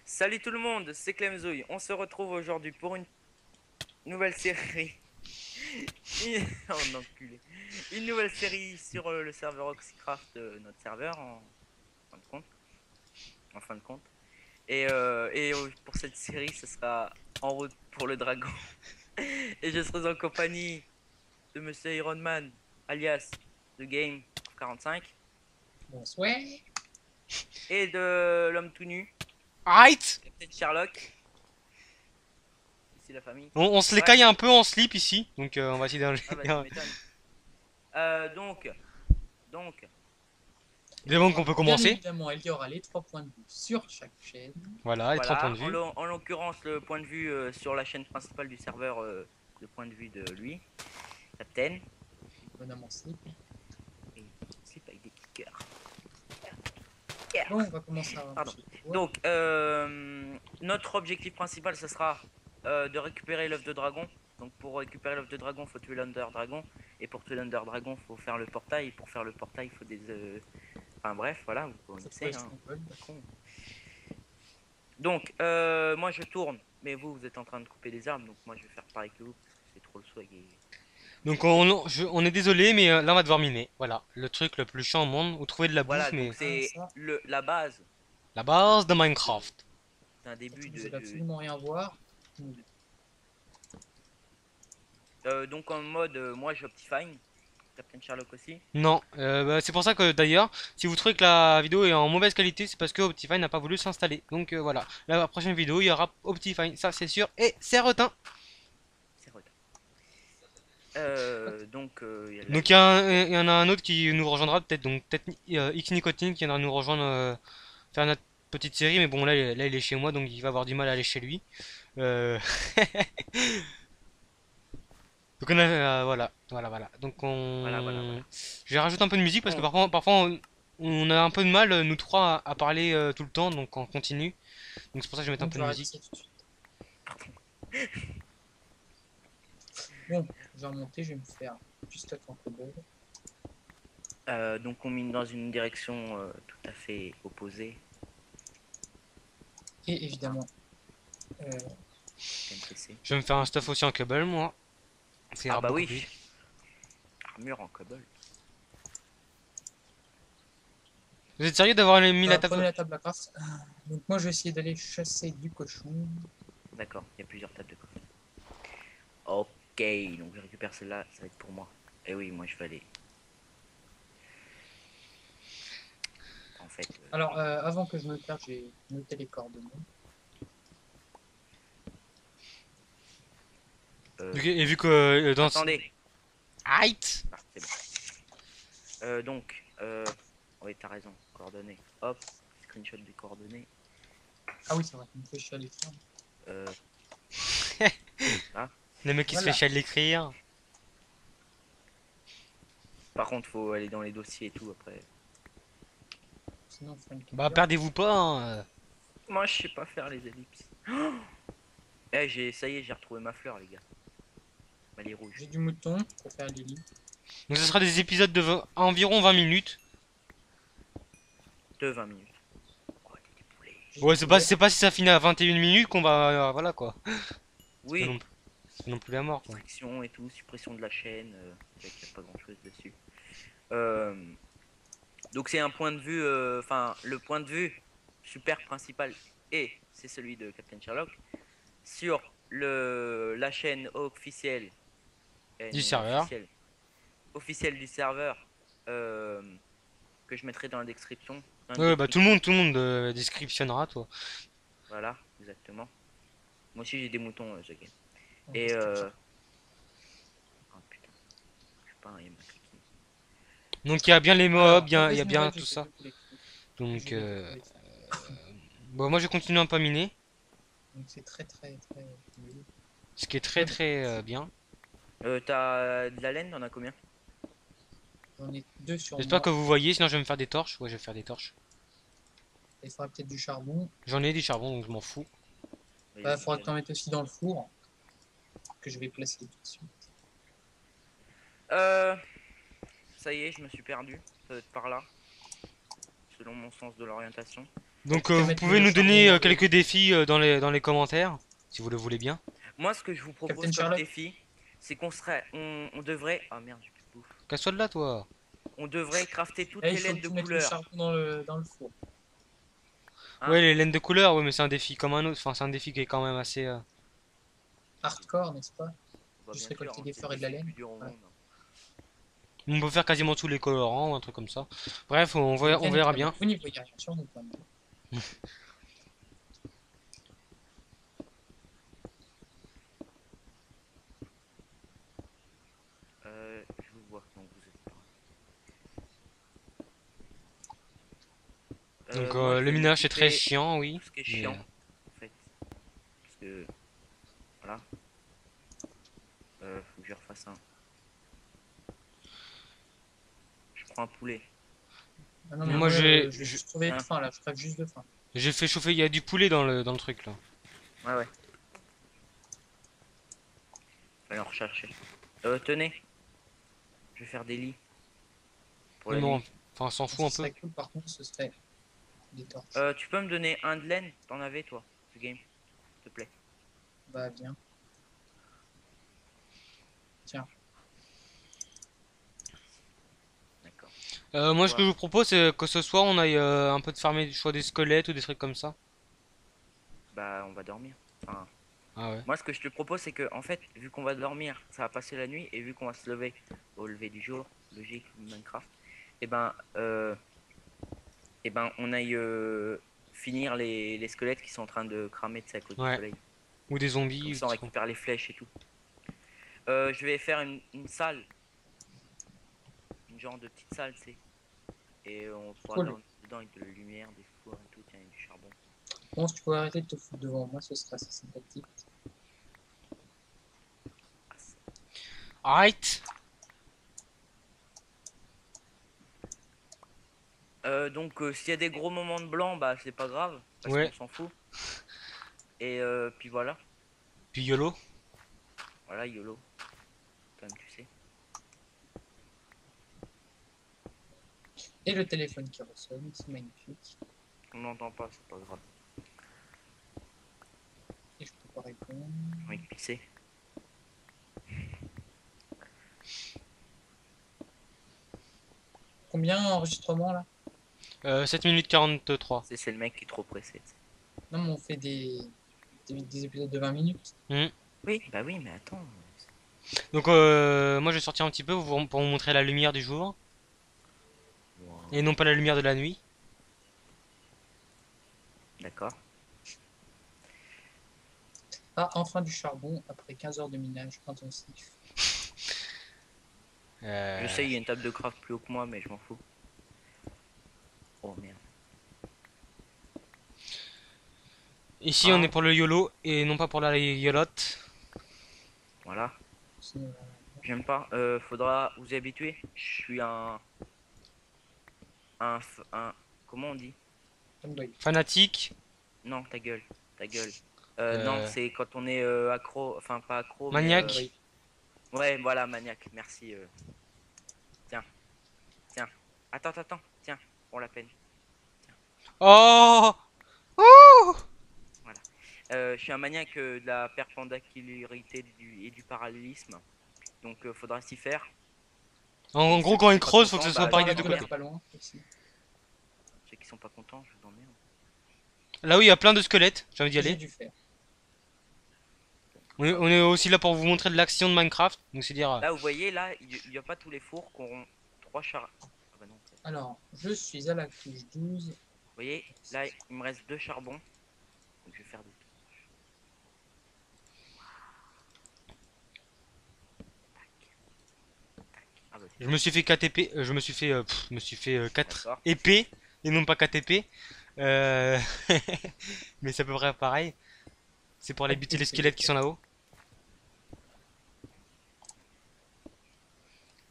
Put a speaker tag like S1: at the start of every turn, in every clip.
S1: Salut tout le monde, c'est Clemzouille. On se retrouve aujourd'hui pour une nouvelle série. Oh, enculé. Une nouvelle série sur le serveur Oxycraft, notre serveur fin de compte. En fin de compte. Et pour cette série, ce sera en route pour le dragon. Et je serai en compagnie de Monsieur Iron Man, alias The Game 45,
S2: Bonsoir.
S1: et de l'homme tout nu,
S3: Arrête.
S1: Captain Sherlock. Ici la famille.
S3: On se les
S1: Bref,
S3: caille un peu en slip ici, donc on va essayer d'un...
S1: ah bah tu m'étonnes. Donc, donc,
S3: Évidemment qu'on
S2: Alors,
S3: peut
S2: bien
S3: commencer.
S2: évidemment, il y aura les 3 points de vue sur chaque chaîne.
S3: Voilà, les 3 points
S1: Voilà,
S3: de vue.
S1: en l'occurrence, le point de vue sur la chaîne principale du serveur, le point de vue de lui, Captain,
S2: Bonhomme en slip.
S1: et slip avec des kickers.
S2: Bon, on va commencer à
S1: Pardon.
S2: marcher. Ouais.
S1: Donc, notre objectif principal, ce sera de récupérer l'œuf de dragon. Donc, pour récupérer l'œuf de dragon, il faut tuer l'Under Dragon. Et pour tuer l'Under Dragon, il faut faire le portail. Et pour faire le portail, il faut des. Enfin, bref, voilà, vous
S2: Cette
S1: connaissez.
S2: fois,
S1: Hein.
S2: Stronghold.
S1: Donc, moi je tourne, mais vous êtes en train de couper des arbres, donc moi je vais faire pareil que vous, parce que c'est trop le swag.
S3: Donc on est désolé, mais là on va devoir miner. Voilà, le truc le plus chiant au monde, ou trouver de la bouffe,
S1: Voilà, donc
S3: mais
S2: Ah,
S1: c'est
S2: ça,
S1: la base
S3: la base de
S1: de-
S3: Minecraft.
S1: d'un début
S2: vous allez absolument rien voir.
S1: donc en mode, moi j'optifine, Captain Sherlock aussi.
S3: Non, c'est pour ça que d'ailleurs, si vous trouvez que la vidéo est en mauvaise qualité, c'est parce que Optifine n'a pas voulu s'installer. Donc voilà, la prochaine vidéo, il y aura Optifine, ça c'est sûr, et c'est reteint.
S1: C'est retard. Donc il y a la
S3: Donc
S1: liste.
S3: il y en a un autre qui nous rejoindra peut-être, donc peut-être X Nicotine qui viendra nous rejoindre, faire notre petite série, mais bon là il est chez moi, donc il va avoir du mal à aller chez lui. Euh, Donc on a, voilà. Donc
S1: Voilà, voilà,
S3: on,
S1: voilà.
S3: je vais rajouter un peu de musique parce que
S1: Donc,
S3: parfois on a un peu de mal nous trois à parler tout le temps, donc on continue. Donc c'est pour ça que je vais mettre un
S2: Donc,
S3: peu
S2: je
S3: de
S2: vais arrêter ça
S3: musique.
S2: tout de suite. Bon, je vais remonter, je vais me faire juste à cobble.
S1: donc on mine dans une direction tout à fait opposée.
S2: Et évidemment, euh,
S1: NPC.
S3: Je vais me faire un stuff aussi en cobble moi. Ça
S1: Ah
S3: ira
S1: bah
S3: beaucoup
S1: oui,
S3: plus vite.
S1: armure en cobble.
S3: Vous êtes sérieux d'avoir mis la
S2: prenez
S3: table?
S2: la table à craft. Donc, moi, je vais essayer d'aller chasser du cochon.
S1: D'accord, il y a plusieurs tables de coffre. Ok, donc je récupère celle-là, ça va être pour moi. Et oui, moi je vais aller. En fait,
S2: Alors, avant que je me perde, j'ai noté les coordonnées.
S3: Et vu que dans
S1: attendez.
S3: Aïe.
S1: Ah, c'est bon. Donc, oui, t'as raison. Coordonnées. Hop, screenshot des coordonnées.
S2: Ah oui, c'est vrai, il me fait chier à l'écrire.
S1: Euh, là.
S3: Le mec qui se fait
S2: Voilà.
S3: chier à l'écrire.
S1: Par contre, faut aller dans les dossiers et tout après.
S2: Sinon, on fera une
S3: Bah
S2: capture.
S3: perdez-vous pas, hein.
S1: Moi, je sais pas faire les ellipses. Ça y est, j'ai retrouvé ma fleur, les gars. Elle est rouge.
S2: J'ai du mouton pour faire les lits.
S3: Donc ce sera des épisodes de environ 20 minutes.
S1: De 20 minutes. Oh, des poulets.
S2: J'ai
S3: Ouais,
S2: du poulet.
S3: c'est pas si ça finit à 21 minutes qu'on va, voilà quoi. C'est pas
S1: Oui,
S3: non, c'est pas non plus la mort quoi.
S1: restriction et tout, suppression de la chaîne. Il n'y a pas grand chose dessus. Euh, donc, c'est un point de vue. Enfin, le point de vue super principal, et c'est celui de Captain Sherlock, sur la chaîne officielle,
S3: Du
S1: chaîne
S3: serveur.
S1: officielle du serveur, euh, que je mettrai dans la description. Dans la
S3: Ouais, bah
S1: description.
S3: tout le monde descriptionnera toi.
S1: Voilà, exactement. Moi aussi j'ai des moutons, Jagger.
S2: On va
S1: Et
S2: se capture.
S1: oh putain, je sais pas, il m'a cliqué.
S3: Donc il y a bien les mobs,
S2: Alors,
S3: il y a
S2: mauvaise
S3: bien
S2: nouvelle,
S3: tout
S2: j'ai fait
S3: ça.
S2: 2 poulet frits.
S3: Donc
S2: J'ai les 2 poulets frits.
S3: bon, moi je continue un peu à miner,
S2: Donc c'est très très très nul.
S3: ce qui est très
S2: Mais bon,
S3: très bien.
S1: T'as de la laine, t'en as combien?
S2: j'en ai 2 sur
S3: J'espère que
S2: moi.
S3: vous voyez, sinon je vais me faire des torches. Ouais, je vais faire des torches.
S2: Il faudra peut-être du charbon.
S3: J'en ai des charbons donc je m'en fous.
S1: Oui,
S2: Il faudra que tu en mettes aussi dans le four. Que je vais placer tout de suite.
S1: Euh, ça y est, je me suis perdu. Ça doit être par là, selon mon sens de l'orientation.
S3: Donc
S2: Tu peux
S3: vous
S2: mettre
S3: pouvez
S2: le
S3: nous donner
S2: charbon,
S3: quelques défis dans les commentaires, si vous le voulez bien.
S1: Moi, ce que je vous propose
S2: Captain
S1: comme
S2: Charlotte.
S1: défi, c'est on devrait. Ah merde, j'ai plus de bouffe.
S3: Casse-toi de là, toi.
S1: On devrait crafter toutes
S2: Eh,
S1: les
S2: il faut
S1: laines
S2: que
S1: de
S2: tu mettes le
S1: couleur.
S2: charbon dans le four.
S1: Hein.
S3: Ouais, les laines de couleur, ouais, mais c'est un défi comme un autre. Enfin, c'est un défi qui est quand même assez.
S2: Hardcore, n'est-ce pas?
S1: Bah,
S2: Juste
S1: bien sûr,
S2: récolter
S1: hein,
S2: des
S1: c'est
S2: fleurs
S1: le
S2: et de la
S1: défi le
S2: laine.
S1: plus dur au
S2: Voilà.
S1: monde.
S3: On peut faire quasiment tous les colorants ou un truc comme ça. Bref,
S2: Le
S3: on
S2: piano est
S3: verra
S2: très
S3: bien.
S2: bon. Au niveau, il n'y a rien sur nous quand même.
S1: Je vous vois, donc vous êtes pas.
S3: Donc
S1: Moi, je
S3: le
S1: vais
S3: minage c'est très
S1: m'occuper
S3: chiant,
S1: de
S3: oui.
S1: tout ce qui est
S3: Mais,
S1: chiant, en fait. Parce que, voilà. Faut que je refasse un. Je prends un poulet.
S2: Ah non, mais
S3: Moi
S2: moi,
S3: j'ai
S2: je vais juste crever de faim là, je crève juste de faim.
S3: j'ai fait chauffer, il y a du poulet dans le truc là.
S1: Ouais, ouais. Allez, en rechercher. Tenez. Je vais faire des lits. Pour
S3: Mais
S1: la
S3: bon,
S1: nuit.
S3: enfin on s'en
S2: Ce
S3: fout un
S2: qui
S3: peu.
S2: serait cool par contre, ce serait des torches.
S1: Tu peux me donner un de laine? T'en avais, toi, ce game? S'il te plaît.
S2: Bah, bien. Tiens,
S1: D'accord.
S3: Moi ce que
S1: Ouais.
S3: je vous propose c'est que ce soir on aille un peu de farmer soit des squelettes ou des trucs comme ça.
S1: Bah, on va dormir. Enfin,
S3: Ah ouais.
S1: moi, ce que je te propose, c'est que, en fait, vu qu'on va dormir, ça va passer la nuit, et vu qu'on va se lever au lever du jour, logique, Minecraft, et ben, on aille finir les squelettes qui sont en train de cramer de à cause du
S3: Ouais.
S1: soleil.
S3: Ou des
S1: Comme
S3: zombies. Ou
S1: ça, on
S3: des trucs.
S1: récupère les flèches et tout. Je vais faire une salle, une genre de petite salle, tu sais, et on pourra
S2: cool.
S1: dormir dedans avec de la lumière, des fours et tout, tiens, et du charbon.
S2: Bon, si tu pouvais arrêter de te foutre devant moi, ce serait assez sympathique.
S3: Alright.
S1: Donc, s'il y a des gros moments de blanc, bah c'est pas grave, parce
S3: Ouais.
S1: qu'on s'en fout. Et puis voilà,
S3: Puis YOLO.
S1: voilà, YOLO, comme tu sais.
S2: Et le téléphone qui ressonne, c'est magnifique.
S1: On n'entend pas, c'est pas grave.
S2: Et je peux pas répondre.
S1: J'ai envie de pisser.
S2: Combien enregistrement là?
S3: 7 minutes 43.
S1: C'est le mec qui est trop pressé.
S2: Non, mais on fait des épisodes de 20 minutes.
S1: Oui, bah oui, mais attends.
S3: Donc moi je vais sortir un petit peu pour vous montrer la lumière du jour. Et non pas la lumière de la nuit.
S1: D'accord.
S2: Ah, enfin du charbon après 15 heures de minage intensif.
S1: Je sais, il y a une table de craft plus haut que moi, mais je m'en fous. Oh merde.
S3: Ici on est pour le YOLO et non pas pour la YOLOtte.
S1: Voilà.
S2: Sinon,
S1: J'aime pas. Faudra vous y habituer. Je suis un. Comment on dit?
S2: fanboy.
S3: Fanatique.
S1: Non, ta gueule. Ta gueule.
S3: Euh.
S1: Non, c'est quand on est accro. Enfin, pas accro.
S3: Maniaque.
S1: Mais, ouais, voilà, maniaque. Merci. Tiens. Tiens. Attends. Tiens, pour la peine.
S3: Oh. Oh.
S1: Je suis un maniaque de la perpendicularité et du parallélisme. Donc, faudra s'y faire.
S3: En
S1: Et
S3: gros
S1: ceux
S3: quand
S1: qui
S3: il
S1: sont pas
S3: creuse faut que
S1: contents,
S3: ce soit
S1: bah,
S3: pareil
S1: je
S3: des deux
S1: vous
S3: côtés.
S1: emmerde.
S2: Pas loin aussi.
S1: Ceux qui sont pas contents, je vous emmerde.
S3: Là où il y a plein de squelettes, j'ai envie d'y
S2: J'ai
S3: aller.
S2: dû faire.
S3: On est aussi là pour vous montrer de l'action de Minecraft. Donc c'est dire.
S1: Là, vous voyez, là, il n'y a pas tous les fours qui auront 3 chars. Ah bah non. Vous
S2: Alors, je suis à la couche 12.
S1: voyez, là, il me reste 2 charbons. Donc, je vais faire des. Ah bah,
S3: Je me suis fait 4 épées. Je me suis fait, je me suis fait 4
S1: d'accord.
S3: épées et non pas 4 épées. Euh, Mais c'est à peu près pareil. C'est pour aller buter les squelettes qui sont là-haut.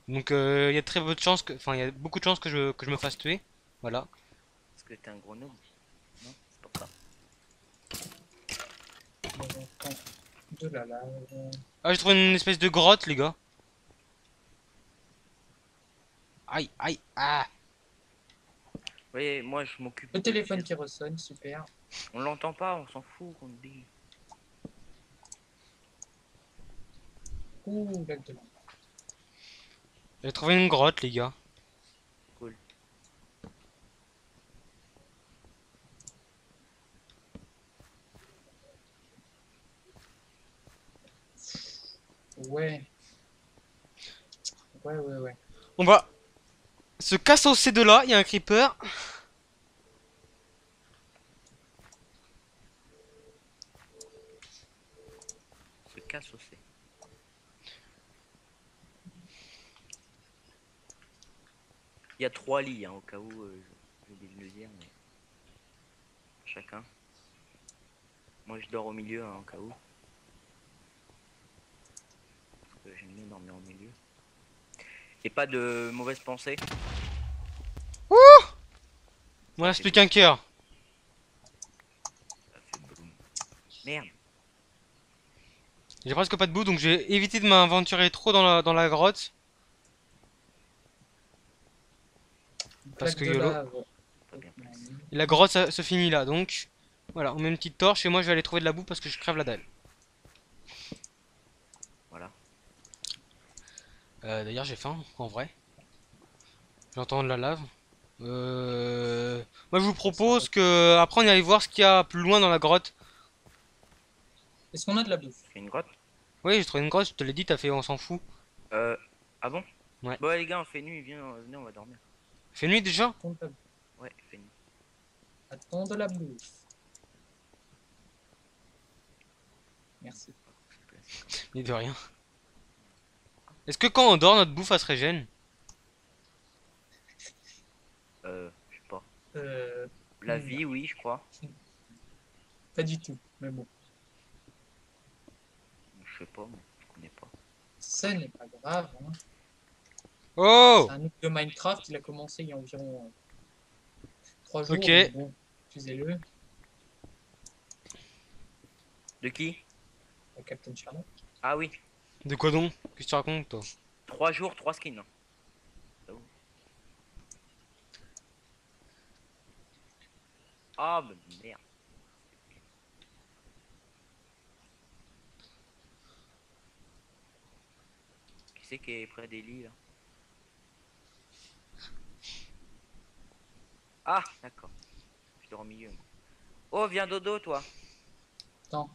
S3: Donc il y a très peu de chances que, enfin il y a beaucoup de chances que je me fasse tuer. Voilà.
S1: Parce que t'es un gros noob. Non, c'est pas ça.
S2: De la lave.
S3: Ah j'ai trouvé une espèce de grotte les gars. Aïe aïe ah.
S1: voyez, moi je m'occupe.
S2: Le téléphone qui ressonne, super.
S1: On l'entend pas, on s'en fout qu'on le dit.
S2: Ouh, lac de lampe.
S3: J'ai trouvé une grotte, les gars.
S1: Cool.
S2: Ouais. Ouais.
S3: On va se casser de là, il y a un creeper.
S1: Se casse aussi. Il y a 3 lits, hein, au cas où j'ai oublié de le dire, mais chacun. Moi je dors au milieu, hein, au cas où. Parce que j'aime bien dormir au milieu. Et pas de mauvaises pensées.
S3: Il me reste plus qu'un cœur.
S1: Ça fait boum. Merde.
S3: J'ai presque pas de bout, donc j'ai évité de m'aventurer trop dans la grotte. Parce
S2: Plaque
S3: que
S2: de
S3: YOLO.
S2: lave.
S1: Pas bien placé.
S3: Et la grotte ça se finit là, donc voilà, on met une petite torche et moi je vais aller trouver de la boue parce que je crève la dalle.
S1: Voilà.
S3: D'ailleurs j'ai faim, en vrai. J'entends de la lave. Moi je vous propose que après on aille voir ce qu'il y a plus loin dans la grotte.
S2: Est-ce qu'on a de la bouffe?
S1: C'est une grotte.
S3: Oui, j'ai trouvé une grotte, je te l'ai dit, t'as fait on s'en fout.
S1: Ah bon?
S3: Ouais.
S1: Bon les gars, on fait nuit, venez, on va dormir.
S3: Fait nuit déjà?
S1: Ouais, il fait nuit.
S2: Attends de la bouffe. Merci.
S3: Ni de rien. Est-ce que quand on dort, notre bouffe elle se régène?
S1: Je sais pas. La
S2: Hmm.
S1: vie, oui, je crois.
S2: Pas du tout, mais bon.
S1: Je sais pas, mais je connais pas.
S2: Ce n'est pas grave. Hein.
S3: Oh!
S2: C'est un noob de Minecraft, il a commencé il y a environ 3 jours.
S3: Ok.
S2: Mais bon, excusez-le,
S1: De qui?
S2: Captain Sherlock.
S1: Ah oui.
S3: De quoi donc? Qu'est-ce que tu racontes toi?
S1: 3 jours, 3 skins. J'avoue. Ah bah merde. Qui c'est qui est près des lits là? Ah d'accord. Je dors au milieu moi. Oh viens dodo toi.
S2: Attends,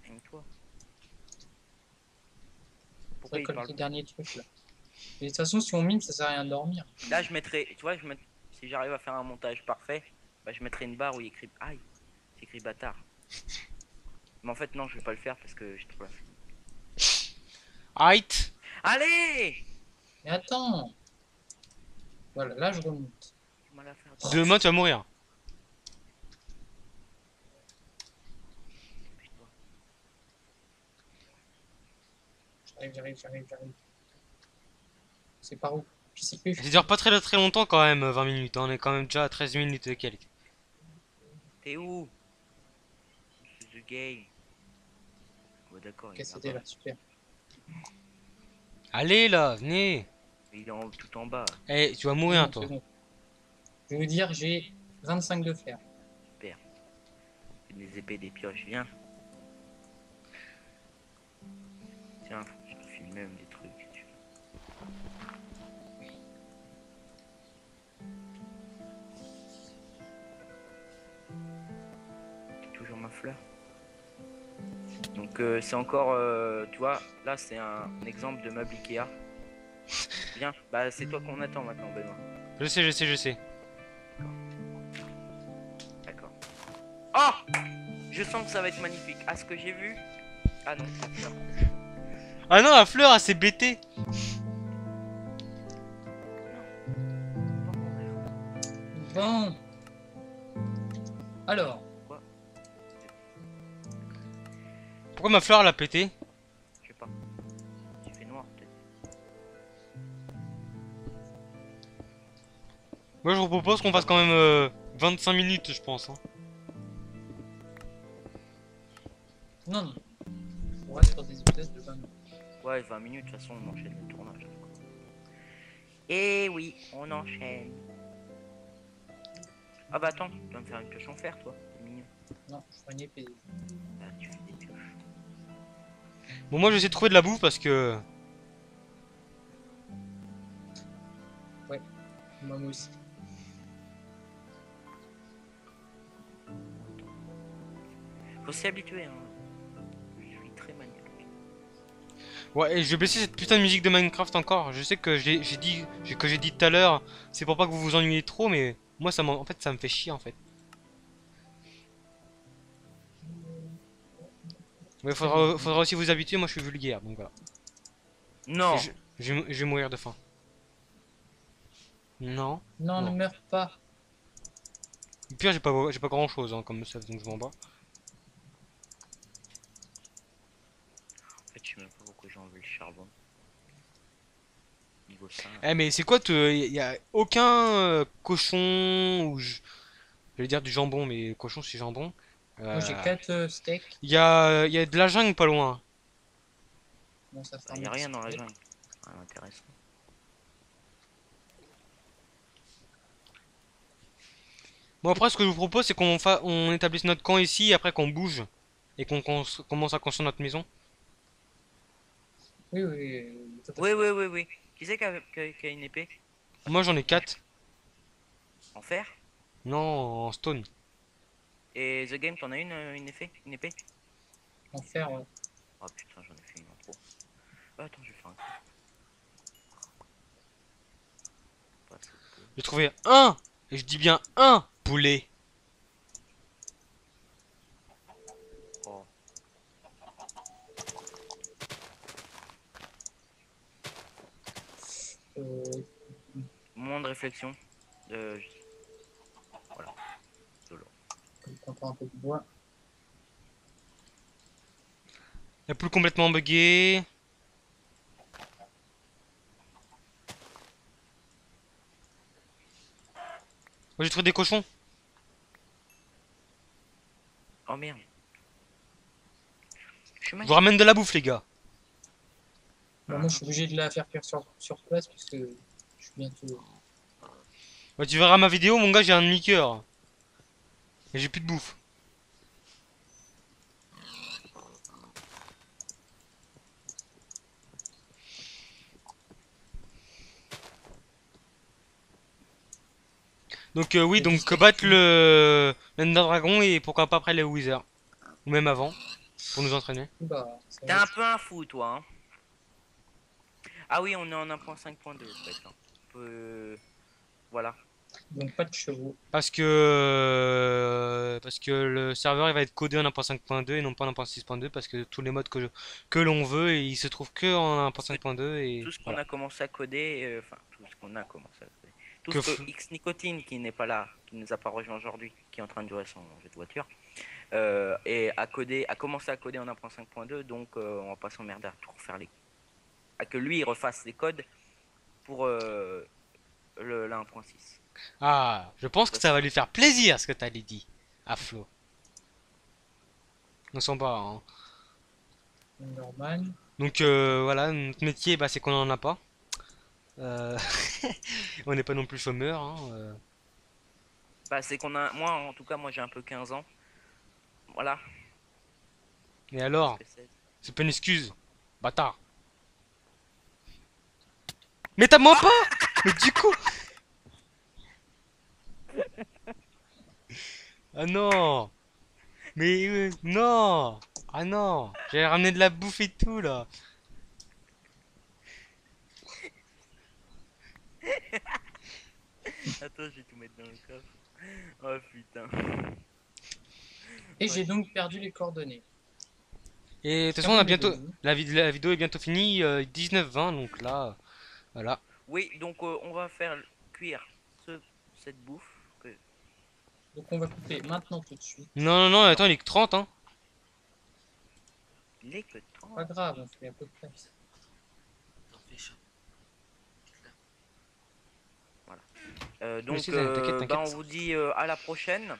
S1: Rien que toi.
S2: je
S1: Pourquoi il
S2: récolte
S1: parle
S2: les
S1: pas?
S2: derniers trucs là. Mais de toute façon, si on mine, ça sert à rien de dormir.
S1: Là je mettrai, tu vois, si j'arrive à faire un montage parfait, bah je mettrai une barre où il écrit aïe, c'est écrit bâtard. Mais en fait non, je vais pas le faire parce que j'ai trop la flemme.
S3: Aïe!
S1: Allez!
S2: Mais attends. Voilà, là je remonte.
S1: J'ai mal à faire.
S3: Demain tu vas mourir.
S1: Dépêche-toi.
S2: J'arrive. C'est par où? Je sais plus.
S3: Ça dure pas très longtemps quand même, 20 minutes. On est quand même déjà à 13 minutes et quelques.
S1: T'es où? C'est the game. Oh d'accord,
S2: Ok,
S1: il est
S2: c'était
S1: là-bas.
S2: là, super.
S3: Allez là, venez!
S1: Il est tout en bas.
S3: Eh, tu vas mourir
S2: Bon,
S3: toi.
S2: c'est bon. Je vais vous dire, j'ai 25 de fer.
S1: Super. Des épées, des pioches, viens. Tiens, je te filme même des trucs. Si tu veux. Toujours ma fleur. Donc c'est encore, tu vois, là c'est un exemple de meuble Ikea. Viens, bah c'est toi qu'on attend maintenant, Benoît.
S3: Je sais.
S1: D'accord. Oh! Je sens que ça va être magnifique. Ah, ce que j'ai vu. Ah non, c'est ça.
S3: Ah non, la fleur, elle s'est bêtée.
S2: Bon. Alors,
S3: Pourquoi ma fleur elle a pété?
S1: Je sais pas. Il fait noir peut-être.
S3: Moi je vous propose qu'on fasse quand même 25 minutes, je pense. Hein.
S2: non. On reste sur des espèces de 20 minutes.
S1: Ouais, 20 minutes, de toute façon on enchaîne le tournage. Et oui, on enchaîne. Ah bah attends, tu vas me faire une pioche en fer, toi. C'est mignon.
S2: Non, je prends une épée.
S1: Ah, tu fais des pioches.
S3: Bon, moi, je vais essayer de trouver de la bouffe parce que.
S2: Moi aussi.
S1: Faut s'y habituer, hein. Je suis très maniaque.
S3: Ouais, et je vais baisser cette putain de musique de Minecraft encore. Je sais que j'ai dit tout à l'heure, c'est pour pas que vous vous ennuyiez trop, mais moi, en fait, ça me fait chier en fait. Mais faudra aussi vous habituer. Moi, je suis vulgaire, donc voilà.
S1: Non.
S3: Et je vais mourir de faim. Non.
S2: Non, ne
S3: Non.
S2: meurs pas.
S3: Au pire, j'ai pas grand chose comme ça, donc je m'en bats.
S1: En fait, je sais même pas pourquoi j'ai enlevé le charbon. Niveau 5.
S3: Eh, mais c'est quoi, y a aucun cochon ou j'allais dire du jambon, mais cochon c'est jambon.
S2: Moi j'ai 4 steaks.
S3: Y a de la jungle pas loin.
S2: Bon, ça fait
S1: Il y a rien dans la jungle. Ah, intéressant.
S3: Bon, après, ce que je vous propose, c'est on établisse notre camp ici, et après qu'on bouge et qu'on commence à construire notre maison.
S2: Oui, oui, tout à
S1: Oui,
S2: fait.
S1: oui, oui, oui. Qui c'est qui a une épée?
S3: Moi, j'en ai 4.
S1: En fer?
S3: Non, en stone.
S1: Et The Game, t'en as une épée? Une épée?
S2: En fer, ouais.
S1: Oh putain, j'en ai fait une en trop. Attends, je vais faire un coup. Pas assez de peau.
S3: J'ai trouvé un, et je dis bien un poulet.
S1: Oh.
S2: Euh,
S1: Moment de réflexion. Euh, je- Voilà. Solo.
S2: je prends un peu de bois.
S3: La poule complètement buggée. Moi, j'ai trouvé des cochons.
S1: Oh merde. Je suis
S3: Je
S1: mal.
S3: vous ramène de la bouffe, les gars.
S2: Bon, moi je suis obligé de la faire cuire sur place parce que je suis bientôt.
S3: Ouais, tu verras ma vidéo, mon gars, j'ai un demi-cœur. Et j'ai plus de bouffe. Donc oui,
S2: Et
S3: donc
S2: qu'est-ce que
S3: battre
S2: tu-
S3: l'Ender Dragon et pourquoi pas après les Wither. Ou même avant, pour nous entraîner.
S2: Bah, ça
S1: T'es
S2: va.
S1: un peu un fou, toi. Hein. Ah oui, on est en 1.5.2, en fait. Hein. Voilà.
S2: Donc pas de chevaux.
S3: Parce que le serveur il va être codé en 1.5.2 et non pas en 1.6.2 parce que tous les modes que l'on veut et il se trouve que en
S1: Parce que
S3: 1.5.2 et
S1: tout ce qu'on
S3: voilà.
S1: a commencé à coder, enfin, tout ce qu'on a commencé à coder. Tout
S3: Que
S1: ce que
S3: f-
S1: X Nicotine, qui n'est pas là, qui nous a pas rejoint aujourd'hui, qui est en train de jouer son jeu de voiture, et a commencé à coder en 1.5.2, donc on va pas s'emmerder à tout refaire à que lui il refasse les codes pour la 1.6.
S3: Ah, je pense que ça va lui faire plaisir ce que t'as dit à Flo. On s'en bat, hein.
S2: Normal.
S3: Donc voilà, notre métier bah, c'est qu'on en a pas. Euh, on n'est pas non plus chômeur, hein.
S1: Bah, c'est qu'on a, moi en tout cas, moi j'ai un peu 15 ans. Voilà.
S3: Et alors,
S1: Presque 16.
S3: c'est pas une excuse, bâtard. Mais t'as moi pas. Mais du coup. Ah non. Mais non. Ah non. J'avais ramené de la bouffe et tout là.
S1: Attends, je vais tout mettre dans le coffre. Oh putain.
S2: Et
S1: Ouais.
S2: j'ai donc perdu les coordonnées.
S3: Et de toute façon, on a bientôt. La vidéo est bientôt finie, 19-20, donc là, voilà.
S1: Oui, donc on va faire cuire cette bouffe.
S2: Donc on va couper maintenant tout de suite.
S3: Non, non, non, attends, il est que 30, hein.
S1: Il est que 30.
S2: Pas grave, on fait à peu près.
S1: Donc,
S3: si, t'inquiète,
S1: bah,
S3: t'inquiète.
S1: on vous dit à la prochaine.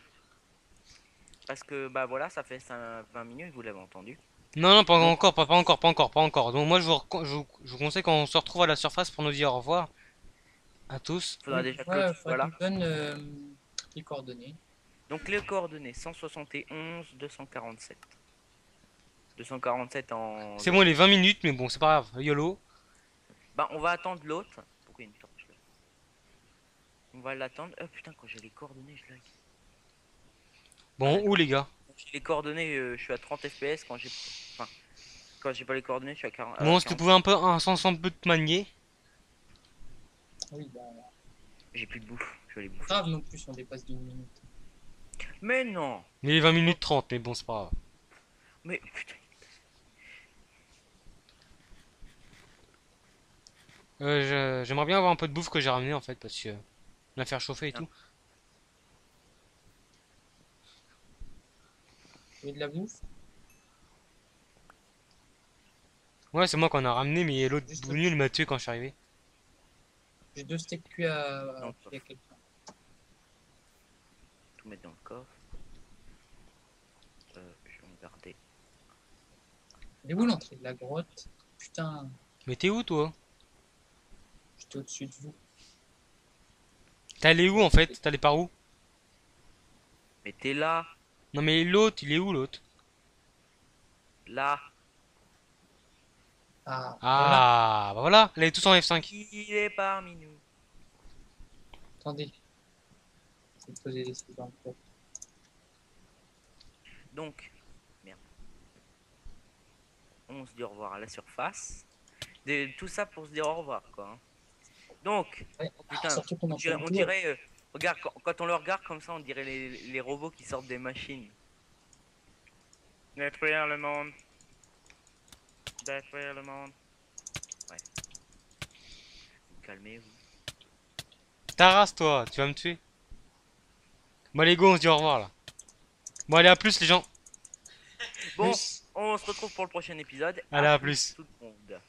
S1: Parce que, bah voilà, ça fait 20 minutes, vous l'avez entendu.
S3: Non, non, pas
S1: Donc,
S3: encore, pas encore, pas encore, pas encore. Donc moi, je vous conseille qu'on se retrouve à la surface pour nous dire au revoir à tous.
S1: faudra
S2: Oui,
S1: déjà
S2: ouais, faudrait
S1: voilà.
S2: qu'on donne les coordonnées.
S1: Donc les coordonnées 171, 247. 247 en...
S3: C'est bon, les 20 minutes, mais bon, c'est pas grave. YOLO.
S1: Bah on va attendre l'autre. Pourquoi il y a une torche là? On va l'attendre. Oh putain, quand j'ai les coordonnées, je lag.
S3: Bon, où les gars?
S1: J'ai les coordonnées, je suis à 30 FPS quand j'ai... Enfin, quand j'ai pas les coordonnées, je suis à 40...
S3: Bon, si tu pouvais un peu, un peu te manier.
S2: Oui, bah,
S1: J'ai plus de bouffe, je vais les bouffer.
S2: grave non plus, on dépasse d'une minute.
S1: Mais non.
S3: Mais les 20 minutes 30, mais bon, c'est pas grave.
S1: Mais putain.
S3: J'aimerais bien avoir un peu de bouffe que j'ai ramené en fait, parce que la faire chauffer et
S1: Ah.
S3: tout.
S2: Tu veux de la bouffe?
S3: Ouais, c'est moi qu'on a ramené, mais l'autre
S2: Juste
S3: bougnou il m'a tué quand je suis arrivé.
S2: J'ai 2 steaks cuits
S1: Non,
S2: à filer à quelqu'un.
S1: Tout mettre dans le coffre. Je vais en garder.
S2: Elle est où l'entrée de la grotte? Putain,
S3: Mais t'es où toi?
S2: j'étais au-dessus de vous.
S3: T'es allé où en fait? T'es allé par où?
S1: Mais t'es là.
S3: Non mais l'autre, il est où l'autre?
S1: Là.
S2: Ah, voilà.
S3: Ah, bah voilà, là, il est tous en F5.
S1: Il est parmi nous.
S2: Attendez. Je vais poser des trucs dans le coffre.
S1: Donc, merde. On se dit au revoir à la surface. Tout ça pour se dire au revoir, quoi. Hein. Donc,
S2: Ouais.
S1: putain,
S2: Surtout qu'on
S1: on
S2: en fait
S1: dirait,
S2: le
S1: on
S2: tour.
S1: dirait, regarde, quand on le regarde comme ça, on dirait les robots qui sortent des machines. Détruire le monde. Détruire le monde. Ouais. Vous calmez, vous.
S3: Taras toi, tu vas me tuer. Bon allez go, on se dit au revoir là. Bon allez à plus les gens.
S1: Bon,
S2: Plus.
S1: on se retrouve pour le prochain épisode.
S3: Allez, à plus.
S1: tout le monde.